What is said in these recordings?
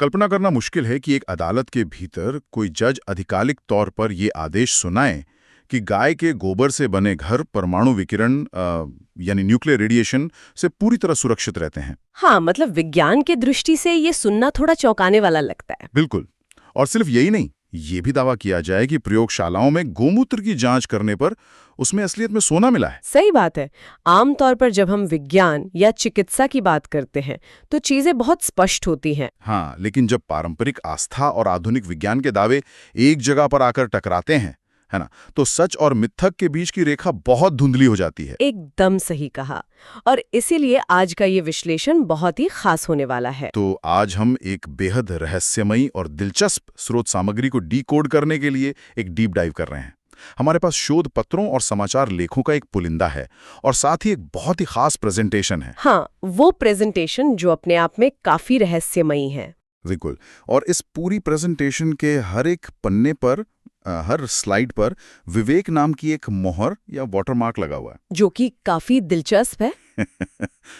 कल्पना करना मुश्किल है कि एक अदालत के भीतर कोई जज आधिकारिक तौर पर ये आदेश सुनाए कि गाय के गोबर से बने घर परमाणु विकिरण यानी न्यूक्लियर रेडिएशन से पूरी तरह सुरक्षित रहते हैं। हाँ, मतलब विज्ञान के दृष्टि से ये सुनना थोड़ा चौंकाने वाला लगता है। बिल्कुल। और सिर्फ यही नहीं, ये भी दावा किया जाए कि प्रयोगशालाओं में गोमूत्र की जांच करने पर उसमें असलियत में सोना मिला है। सही बात है। आमतौर पर जब हम विज्ञान या चिकित्सा की बात करते हैं तो चीजें बहुत स्पष्ट होती हैं। हाँ, लेकिन जब पारंपरिक आस्था और आधुनिक विज्ञान के दावे एक जगह पर आकर टकराते हैं, है ना, तो सच और मिथक के बीच की रेखा बहुत धुंधली हो जाती है। एकदम सही कहा। और इसीलिए आज का ये विश्लेषण बहुत ही खास होने वाला है। तो आज हम एक बेहद रहस्यमयी और दिलचस्प स्रोत सामग्री को डीकोड करने के लिए एक डीप डाइव कर रहे हैं। हमारे पास शोध पत्रों और समाचार लेखों का एक पुलिंदा है और साथ ही एक बहुत ही खास प्रेजेंटेशन है। हाँ, वो प्रेजेंटेशन जो अपने आप में काफी रहस्यमयी है। बिल्कुल। और इस पूरी प्रेजेंटेशन के हर एक पन्ने पर, हर स्लाइड पर विवेक नाम की एक मोहर या वाटरमार्क लगा हुआ है, जो कि काफी दिलचस्प है।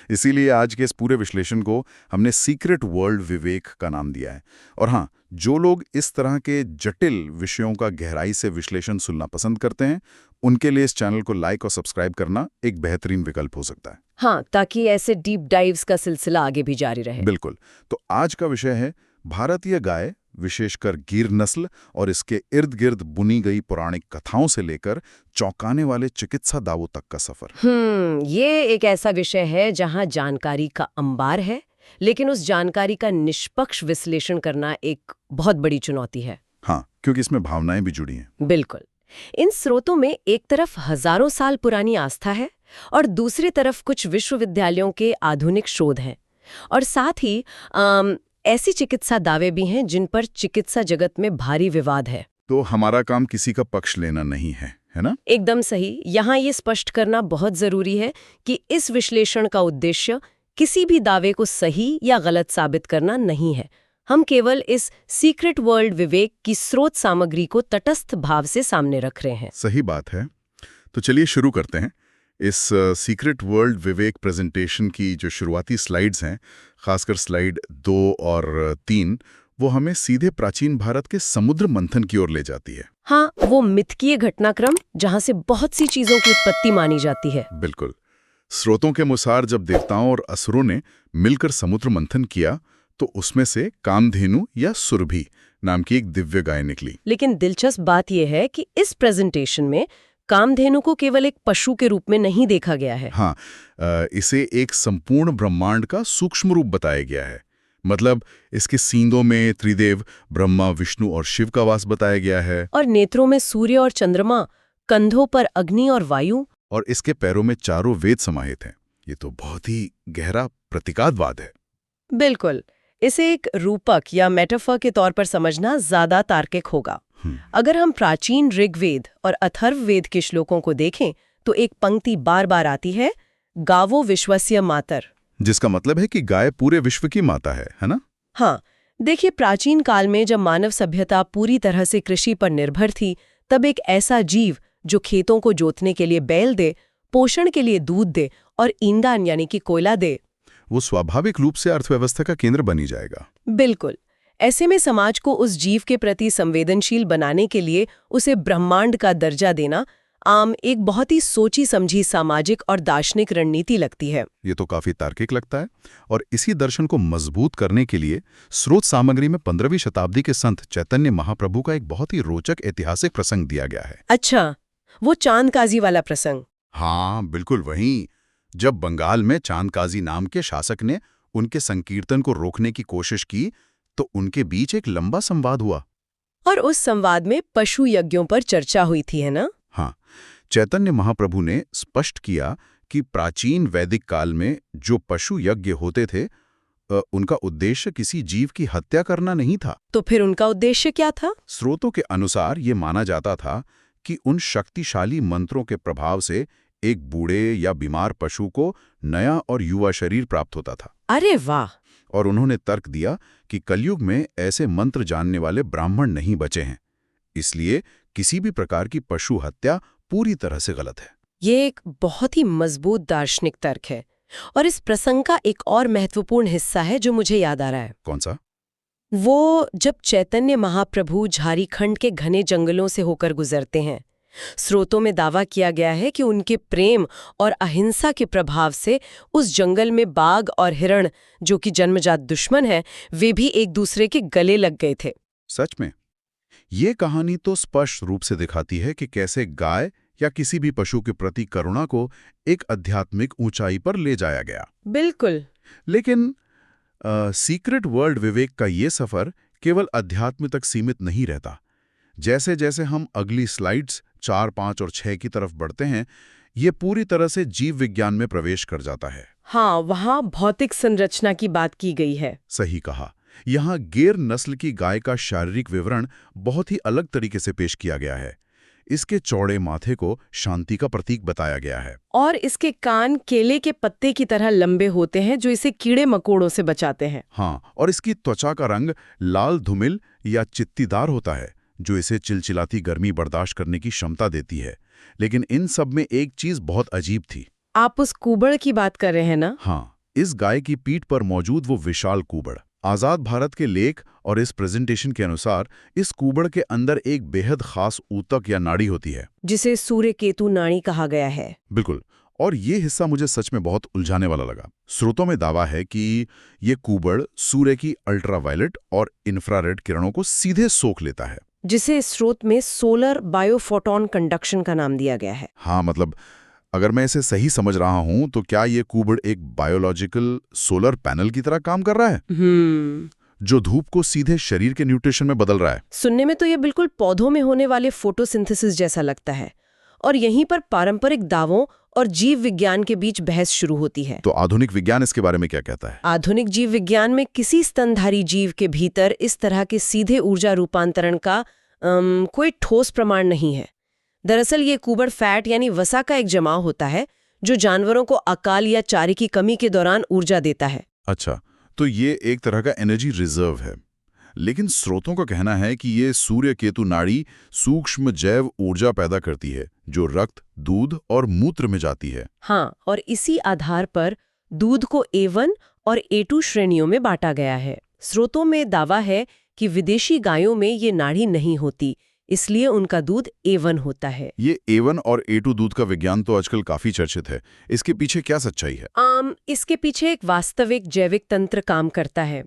इसीलिए आज के इस पूरे विश्लेषण को हमने सीक्रेट वर्ल्ड विवेक का नाम दिया है। और हाँ, जो लोग इस तरह के जटिल विषयों का गहराई से विश्लेषण सुनना पसंद करते हैं, उनके लिए इस चैनल को लाइक और सब्सक्राइब करना एक बेहतरीन विकल्प हो सकता है। हाँ, ताकि ऐसे डीप डाइव्स का सिलसिला आगे भी जारी रहे। बिल्कुल। तो आज का विषय है भारतीय गाय, विशेषकर गिर नस्ल और इसके इर्द गिर्द बुनी गई पौराणिक कथाओं से लेकर चौंकाने वाले चिकित्सा दावों तक का सफर। ये एक ऐसा विषय है जहां जानकारी का अंबार है, लेकिन उस जानकारी का निष्पक्ष विश्लेषण करना एक बहुत बड़ी चुनौती है। हाँ, क्योंकि इसमें भावनाएं भी जुड़ी हैं। बिल्कुल। इन स्रोतों में एक तरफ हजारों साल पुरानी आस्था है और दूसरी तरफ कुछ विश्वविद्यालयों के आधुनिक शोध हैं, और साथ ही ऐसी चिकित्सा दावे भी हैं जिन पर चिकित्सा जगत में भारी विवाद है। तो हमारा काम किसी का पक्ष लेना नहीं है ना? एकदम सही। यहाँ ये स्पष्ट करना बहुत जरूरी है कि इस विश्लेषण का उद्देश्य किसी भी दावे को सही या गलत साबित करना नहीं है। हम केवल इस सीक्रेट वर्ल्ड विवेक की स्रोत सामग्री को तटस्थ भाव से सामने रख रहे हैं। सही बात है। तो चलिए शुरू करते हैं। इस सीक्रेट वर्ल्ड विवेक प्रेजेंटेशन की जो शुरुआती स्लाइड्स हैं, खासकर स्लाइड 2 और 3, वो हमें सीधे प्राचीन भारत के समुद्र मंथन की ओर ले जाती है। हाँ, वो मिथकीय घटनाक्रम जहाँ से बहुत सी चीजों की उत्पत्ति मानी जाती है। बिल्कुल। स्रोतों के अनुसार जब देवताओं और असुरों ने मिलकर समुद्र मंथन किया तो उसमें से कामधेनु या सुरभि नाम की एक दिव्य गाय निकली। लेकिन दिलचस्प बात यह है कि इस प्रेजेंटेशन में कामधेनु को केवल एक पशु के रूप में नहीं देखा गया है। हाँ, इसे एक संपूर्ण ब्रह्मांड का सूक्ष्म रूप बताया गया है। मतलब इसके सींगों में त्रिदेव ब्रह्मा, विष्णु और शिव का वास बताया गया है, और नेत्रों में सूर्य और चंद्रमा, कंधों पर अग्नि और वायु, और इसके पैरों में चारों वेद समाहित हैं। ये तो बहुत ही गहरा प्रतीकात्मक है। बिल्कुल। इसे एक रूपक या मेटाफर के तौर पर समझना ज्यादा तार्किक होगा। अगर हम प्राचीन ऋग्वेद और अथर्ववेद के श्लोकों को देखें तो एक पंक्ति बार बार आती है, गावो विश्वस्य मातर, जिसका मतलब है कि गाय पूरे विश्व की माता है ना? हाँ, देखिए, प्राचीन काल में जब मानव सभ्यता पूरी तरह से कृषि पर निर्भर थी, तब एक ऐसा जीव जो खेतों को जोतने के लिए बैल दे, पोषण के लिए दूध दे और ईंधन यानी कि कोयला दे, वो स्वाभाविक रूप से अर्थव्यवस्था का केंद्र बनी जाएगा। बिल्कुल। ऐसे में समाज को उस जीव के प्रति संवेदनशील बनाने के लिए उसे ब्रह्मांड का दर्जा देना आम एक बहुत ही सोची समझी सामाजिक और दार्शनिक रणनीति लगती है। ये तो काफी तार्किक लगता है। और इसी दर्शन को मजबूत करने के लिए स्रोत सामग्री में 15वीं शताब्दी के संत चैतन्य महाप्रभु का एक बहुत ही रोचक ऐतिहासिक प्रसंग दिया गया है। अच्छा, वो चांदकाजी वाला प्रसंग? हाँ, बिल्कुल वही। जब बंगाल में चांदकाजी नाम के शासक ने उनके संकीर्तन को रोकने की कोशिश की तो उनके बीच एक लंबा संवाद हुआ, और उस संवाद में पशु यज्ञों पर चर्चा हुई थी, है ना? हाँ, चैतन्य महाप्रभु ने स्पष्ट किया कि प्राचीन वैदिक काल में जो पशु यज्ञ होते थे, उनका उद्देश्य किसी जीव की हत्या करना नहीं था। तो फिर उनका उद्देश्य क्या था? स्रोतों के अनुसार ये माना जाता था कि उन शक्तिशाली मंत्रों के प्रभाव से एक बूढ़े या बीमार पशु को नया और युवा शरीर प्राप्त होता था। अरे वाह! और उन्होंने तर्क दिया कि कलयुग में ऐसे मंत्र जानने वाले ब्राह्मण नहीं बचे हैं, इसलिए किसी भी प्रकार की पशु हत्या पूरी तरह से गलत है। ये एक बहुत ही मजबूत दार्शनिक तर्क है। और इस प्रसंग का एक और महत्वपूर्ण हिस्सा है जो मुझे याद आ रहा है। कौन सा? वो जब चैतन्य महाप्रभु झारखंड के घने जंगलों से होकर गुजरते हैं। स्रोतों में दावा किया गया है कि उनके प्रेम और अहिंसा के प्रभाव से उस जंगल में बाघ और हिरण, जो कि जन्मजात दुश्मन हैं, वे भी एक दूसरे के गले लग गए थे। सच में ये कहानी तो स्पष्ट रूप से दिखाती है कि कैसे गाय या किसी भी पशु के प्रति करुणा को एक आध्यात्मिक ऊंचाई पर ले जाया गया। बिल्कुल। लेकिन सीक्रेट वर्ल्ड विवेक का ये सफर केवल अध्यात्म तक सीमित नहीं रहता। जैसे जैसे हम अगली स्लाइड्स 4, 5 और 6 की तरफ बढ़ते हैं, ये पूरी तरह से जीव विज्ञान में प्रवेश कर जाता है। हाँ, वहाँ भौतिक संरचना की बात की गई है। सही कहा। यहाँ गिर नस्ल की गाय का शारीरिक विवरण बहुत ही अलग तरीके से पेश किया गया है। इसके चौड़े माथे को शांति का प्रतीक बताया गया है और इसके कान केले के पत्ते की तरह लंबे होते हैं, जो इसे कीड़े मकोड़ों से बचाते हैं। हाँ, और इसकी त्वचा का रंग लाल धुमिल या चित्तीदार होता है, जो इसे चिलचिलाती गर्मी बर्दाश्त करने की क्षमता देती है। लेकिन इन सब में एक चीज बहुत अजीब थी। आप उस कुबड़ की बात कर रहे हैं ना? हाँ, इस गाय की पीठ पर मौजूद वो विशाल कुबड़। आजाद भारत के लेख और इस प्रेजेंटेशन के अनुसार इस कुबड़ के अंदर एक बेहद खास ऊतक या नाड़ी होती है, जिसे सूर्य केतु नाड़ी कहा गया है। बिल्कुल। और ये हिस्सा मुझे सच में बहुत उलझाने वाला लगा। स्रोतों में दावा है कि ये कुबड़ सूर्य की अल्ट्रावायलेट और इंफ्रारेड किरणों को सीधे सोख लेता है, जिसे स्रोत में सोलर बायोफोटोन कंडक्शन का नाम दिया गया है। हाँ, मतलब अगर मैं इसे सही समझ रहा हूं तो क्या ये कुबड़ एक बायोलॉजिकल सोलर पैनल की तरह काम कर रहा है, जो धूप को सीधे शरीर के न्यूट्रिशन में बदल रहा है। सुनने में तो ये बिल्कुल पौधों में होने वाले फोटोसिंथेसिस जैसा लगता है। और यहीं पर पारंपरिक दावों और जीव विज्ञान के बीच बहस शुरू होती है। तो आधुनिक विज्ञान इसके बारे में क्या कहता है? आधुनिक जीव विज्ञान में किसी स्तनधारी जीव के भीतर इस तरह के सीधे ऊर्जा रूपांतरण का कोई ठोस प्रमाण नहीं है। दरअसल ये कुबड़ फैट यानी वसा का एक जमाव होता है, जो जानवरों को अकाल या चारे की कमी के दौरान ऊर्जा देता है। अच्छा, तो ये एक तरह का एनर्जी रिजर्व है। लेकिन स्रोतों का कहना है कि ये सूर्य केतु नाड़ी सूक्ष्म जैव ऊर्जा पैदा करती है, जो रक्त, दूध और मूत्र में जाती है। हाँ, और इसी आधार पर दूध को A1 और A2 श्रेणियों में बांटा गया है। स्रोतों में दावा है कि विदेशी गायों में ये नाड़ी नहीं होती, इसलिए उनका दूध A1 होता है। ये A1 और A2 दूध का विज्ञान तो आजकल काफी चर्चित है। इसके पीछे क्या सच्चाई है? इसके पीछे एक वास्तविक जैविक तंत्र काम करता है।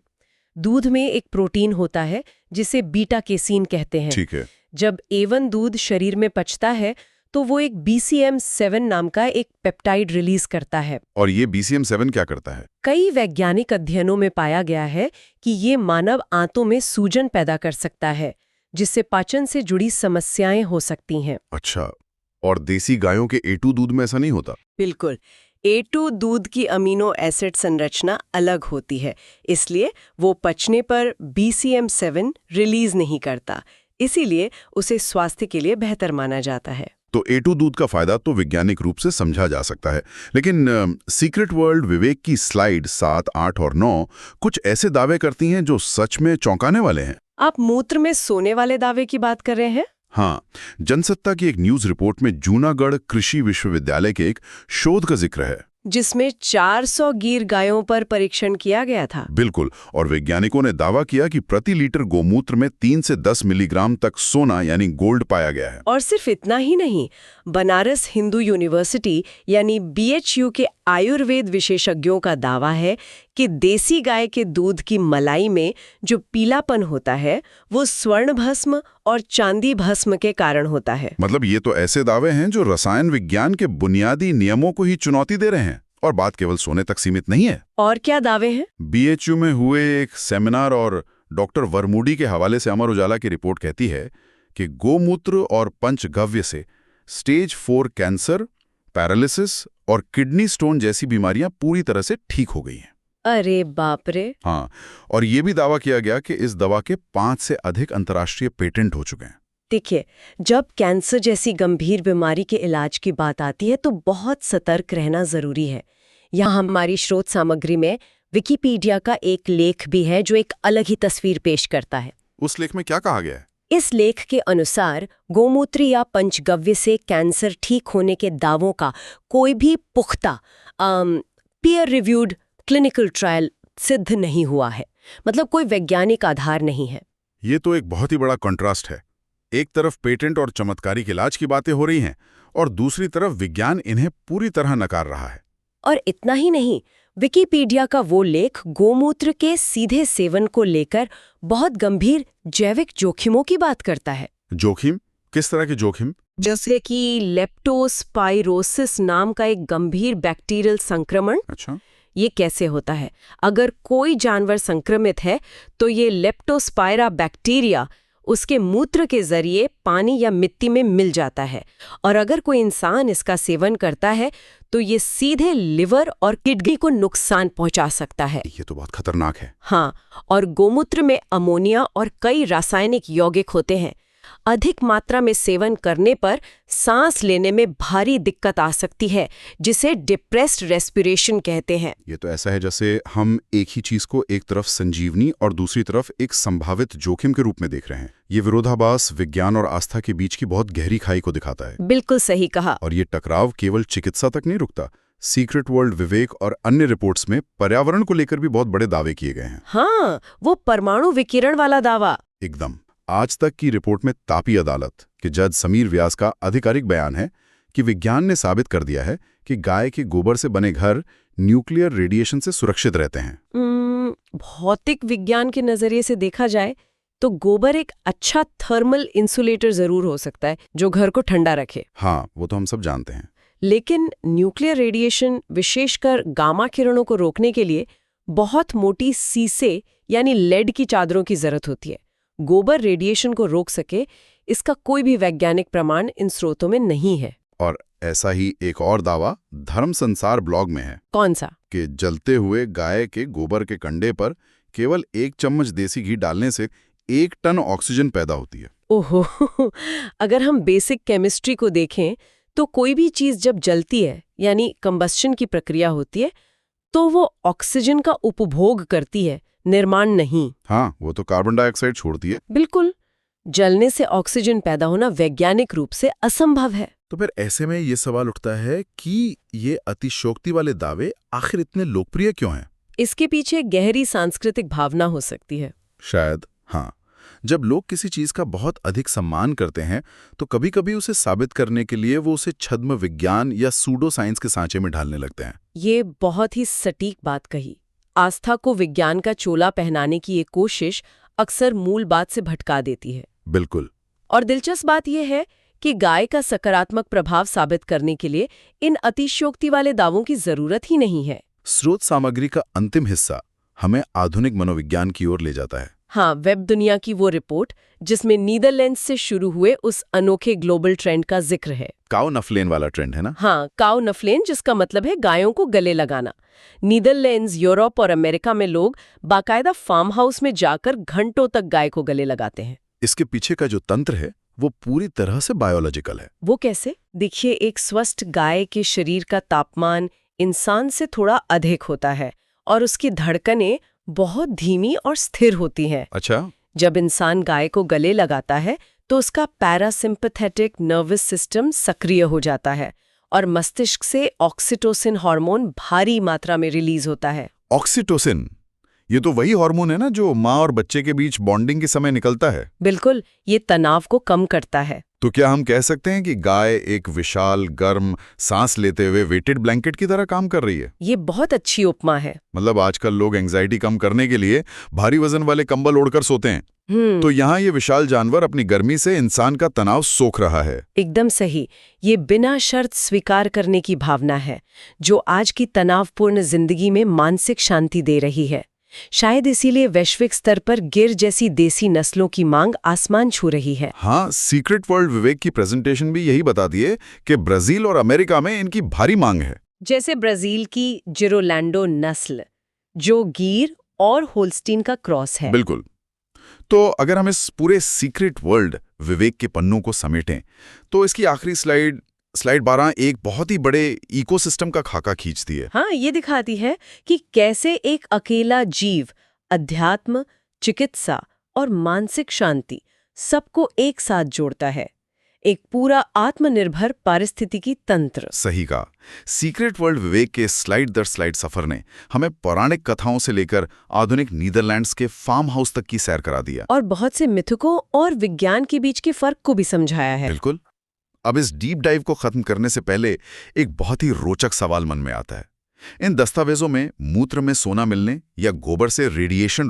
दूध में एक प्रोटीन होता है जिसे बीटा केसीन कहते हैं। ठीक है। जब A1 दूध शरीर में पचता है तो वो एक BCM7 नाम का एक पेप्टाइड रिलीज करता है। और ये BCM7 क्या करता है? कई वैज्ञानिक अध्ययनों में पाया गया है कि ये मानव आंतों में सूजन पैदा कर सकता है, जिससे पाचन से जुड़ी समस्याएं हो सकती हैं। अच्छा, और देसी गायों के A2 दूध में ऐसा नहीं होता? बिल्कुल। A2 दूध की अमीनो एसिड संरचना अलग होती है, इसलिए वो पचने पर BCM7 रिलीज नहीं करता। इसीलिए उसे स्वास्थ्य के लिए बेहतर माना जाता है। तो A2 दूध का फायदा तो वैज्ञानिक रूप से समझा जा सकता है। लेकिन सीक्रेट वर्ल्ड विवेक की स्लाइड 7, 8 और 9 कुछ ऐसे दावे करती हैं जो सच में चौंकाने वाले हैं। आप मूत्र में सोने वाले दावे की बात कर रहे हैं? हाँ, जनसत्ता की एक न्यूज रिपोर्ट में जूनागढ़ कृषि विश्वविद्यालय के एक शोध का जिक्र है, जिसमें 400 गीर गायों पर परीक्षण किया गया था। बिल्कुल। और वैज्ञानिकों ने दावा किया कि प्रति लीटर गोमूत्र में 3 से 10 मिलीग्राम तक सोना यानी गोल्ड पाया गया है। और सिर्फ इतना ही नहीं, बनारस हिंदू यूनिवर्सिटी यानी BHU के आयुर्वेद विशेषज्ञों का दावा है कि देसी गाय के दूध की मलाई में जो पीलापन होता है वो स्वर्ण भस्म और चांदी भस्म के कारण होता है। मतलब ये तो ऐसे दावे हैं जो रसायन विज्ञान के बुनियादी नियमों को ही चुनौती दे रहे हैं। और बात केवल सोने तक सीमित नहीं है। और क्या दावे हैं? BHU में हुए एक सेमिनार और डॉक्टर वर्मूडी के हवाले से अमर उजाला की रिपोर्ट कहती है कि गोमूत्र और पंचगव्य से स्टेज 4 कैंसर, पैरालिसिस और किडनी स्टोन जैसी बीमारियां पूरी तरह से ठीक हो गई हैं। अरे बाप रे। हाँ, और ये भी दावा किया गया कि इस दवा के 5 से अधिक अंतर्राष्ट्रीय पेटेंट हो चुके हैं। देखिए, जब कैंसर जैसी गंभीर बीमारी के इलाज की बात आती है तो बहुत सतर्क रहना जरूरी है। यहाँ हमारी स्रोत सामग्री में विकिपीडिया का एक लेख भी है जो एक अलग ही तस्वीर पेश करता है। उस लेख में क्या कहा गया है? इस लेख के अनुसार गोमूत्र या पंचगव्य से कैंसर ठीक होने के दावों का कोई भी पुख्ता पीयर रिव्यूड क्लिनिकल ट्रायल सिद्ध नहीं हुआ है। मतलब कोई वैज्ञानिक आधार नहीं है। ये तो एक बहुत ही बड़ा कंट्रास्ट है। एक तरफ पेटेंट और चमत्कारिक इलाज की बातें हो रही हैं और दूसरी तरफ विज्ञान इन्हें पूरी तरह नकार रहा है। और इतना ही नहीं, विकिपीडिया का वो लेख गोमूत्र के सीधे सेवन को लेकर बहुत गंभीर जैविक जोखिमों की बात करता है। जोखिम? किस तरह के जोखिम? जैसे कि लेप्टोस्पाइरोसिस नाम का एक गंभीर बैक्टीरियल संक्रमण। अच्छा। ये कैसे होता है? अगर कोई जानवर संक्रमित है तो ये लेप्टोस्पाइरा बैक्टीरिया उसके मूत्र के जरिए पानी या मिट्टी में मिल जाता है, और अगर कोई इंसान इसका सेवन करता है तो ये सीधे लिवर और किडनी को नुकसान पहुंचा सकता है। ये तो बहुत खतरनाक है। हाँ, और गोमूत्र में अमोनिया और कई रासायनिक यौगिक होते हैं। अधिक मात्रा में सेवन करने पर सांस लेने में भारी दिक्कत आ सकती है, जिसे डिप्रेस्ड रेस्पिरेशन कहते हैं। ये तो ऐसा है जैसे हम एक ही चीज को एक तरफ संजीवनी और दूसरी तरफ एक संभावित जोखिम के रूप में देख रहे हैं। ये विरोधाभास विज्ञान और आस्था के बीच की बहुत गहरी खाई को दिखाता है। बिल्कुल सही कहा। और ये टकराव केवल चिकित्सा तक नहीं रुकता। सीक्रेट वर्ल्ड विवेक और अन्य रिपोर्ट्स में पर्यावरण को लेकर भी बहुत बड़े दावे किए गए हैं। हाँ, वो परमाणु विकिरण वाला दावा। एकदम। आज तक की रिपोर्ट में तापी अदालत के जज समीर व्यास का आधिकारिक बयान है कि विज्ञान ने साबित कर दिया है कि गाय के गोबर से बने घर न्यूक्लियर रेडिएशन से सुरक्षित रहते हैं। भौतिक विज्ञान के नजरिए से देखा जाए तो गोबर एक अच्छा थर्मल इंसुलेटर जरूर हो सकता है जो घर को ठंडा रखे। हाँ, वो तो हम सब जानते हैं। लेकिन न्यूक्लियर रेडिएशन, विशेषकर गामा किरणों को रोकने के लिए बहुत मोटी सीसे यानी लेड की चादरों की जरूरत होती है। गोबर रेडिएशन को रोक सके, इसका कोई भी वैज्ञानिक प्रमाण इन स्रोतों में नहीं है। और ऐसा ही एक और दावा धर्म संसार ब्लॉग में है। कौन सा? कि जलते हुए गाय के गोबर के कंडे पर केवल 1 चम्मच देसी घी डालने से 1 टन ऑक्सीजन पैदा होती है। ओहो, अगर हम बेसिक केमिस्ट्री को देखें तो कोई भी चीज जब जलती है यानी कंबस्शन की प्रक्रिया होती है तो वो ऑक्सीजन का उपभोग करती है, निर्माण नहीं। हाँ, वो तो कार्बन डाइऑक्साइड छोड़ती है। बिल्कुल। जलने से ऑक्सीजन पैदा होना वैज्ञानिक रूप से असंभव है। तो फिर ऐसे में ये सवाल उठता है कि ये अतिशयोक्ति वाले दावे आखिर इतने लोकप्रिय क्यों हैं? इसके पीछे गहरी सांस्कृतिक भावना हो सकती है। शायद, हाँ। जब लोग किसी चीज का बहुत अधिक सम्मान करते हैं तो कभी-कभी उसे साबित करने के लिए वो उसे छद्म विज्ञान या सूडो साइंस के सांचे में ढालने लगते हैं। ये बहुत ही सटीक बात कही। आस्था को विज्ञान का चोला पहनाने की ये कोशिश अक्सर मूल बात से भटका देती है। बिल्कुल। और दिलचस्प बात यह है कि गाय का सकारात्मक प्रभाव साबित करने के लिए इन अतिशयोक्ति वाले दावों की जरूरत ही नहीं है। स्रोत सामग्री का अंतिम हिस्सा हमें आधुनिक मनोविज्ञान की ओर ले जाता है। हाँ, वेब दुनिया की वो रिपोर्ट जिसमें नीदरलैंड्स से शुरू हुए उस अनोखे ग्लोबल ट्रेंड का जिक्र है। काउ नफलेन वाला ट्रेंड है ना? हाँ, काउ नफलेन, जिसका मतलब है गायों को गले लगाना। नीदरलैंड्स, यूरोप और अमेरिका में लोग बाकायदा फार्म हाउस में जाकर घंटों तक गाय को गले लगाते हैं। इसके पीछे का जो तंत्र है वो पूरी तरह से बायोलॉजिकल है। वो कैसे? देखिए, एक स्वस्थ गाय के शरीर का तापमान इंसान से थोड़ा अधिक होता है और उसकी धड़कनें बहुत धीमी और स्थिर होती हैं। अच्छा। जब इंसान गाय को गले लगाता है तो उसका पैरासिम्पैथेटिक नर्वस सिस्टम सक्रिय हो जाता है और मस्तिष्क से ऑक्सीटोसिन हार्मोन भारी मात्रा में रिलीज होता है। ऑक्सीटोसिन, ये तो वही हार्मोन है ना जो माँ और बच्चे के बीच बॉन्डिंग के समय निकलता है। बिल्कुल, ये तनाव को कम करता है। तो क्या हम कह सकते हैं कि गाय एक विशाल, गर्म, सांस लेते हुए वेटेड ब्लैंकेट की तरह काम कर रही है? ये बहुत अच्छी उपमा है। मतलब आजकल लोग एंजाइटी कम करने के लिए भारी वजन वाले कंबल ओढ़कर सोते हैं, तो यहाँ ये विशाल जानवर अपनी गर्मी से इंसान का तनाव सोख रहा है। एकदम सही। ये बिना शर्त स्वीकार करने की भावना है जो आज की तनावपूर्ण जिंदगी में मानसिक शांति दे रही है। शायद इसीलिए वैश्विक स्तर पर गिर जैसी देसी नस्लों की मांग आसमान छू रही है। हाँ, सीक्रेट वर्ल्ड विवेक की प्रेजेंटेशन भी यही बताती है कि ब्राजील और अमेरिका में इनकी भारी मांग है। जैसे ब्राजील की जिरोलैंडो नस्ल, जो गीर और होल्स्टीन का क्रॉस है। बिल्कुल। तो अगर हम इस पूरे सीक्रेट वर्ल्ड विवेक के पन्नों को समेटें तो इसकी आखिरी स्लाइड 12 एक बहुत ही बड़े इकोसिस्टम का खाका खींचती है। हाँ, ये दिखाती है कि कैसे एक अकेला जीव अध्यात्म, चिकित्सा और मानसिक शांति सबको एक साथ जोड़ता है। एक पूरा आत्मनिर्भर पारिस्थितिकी तंत्र। सही कहा। सीक्रेट वर्ल्ड विवेक के स्लाइड दर स्लाइड सफर ने हमें पौराणिक कथाओं से लेकर आधुनिक नीदरलैंड्स के फार्म हाउस तक की सैर करा दिया और बहुत से मिथकों और विज्ञान के बीच के फर्क को भी समझाया है। बिल्कुल। अब इस डीप डाइव को खत्म करने से पहले एक बहुत ही रोचक सवाल मन में आता है। इन दस्तावेजों में मूत्र में सोना मिलने या गोबर से रेडिएशन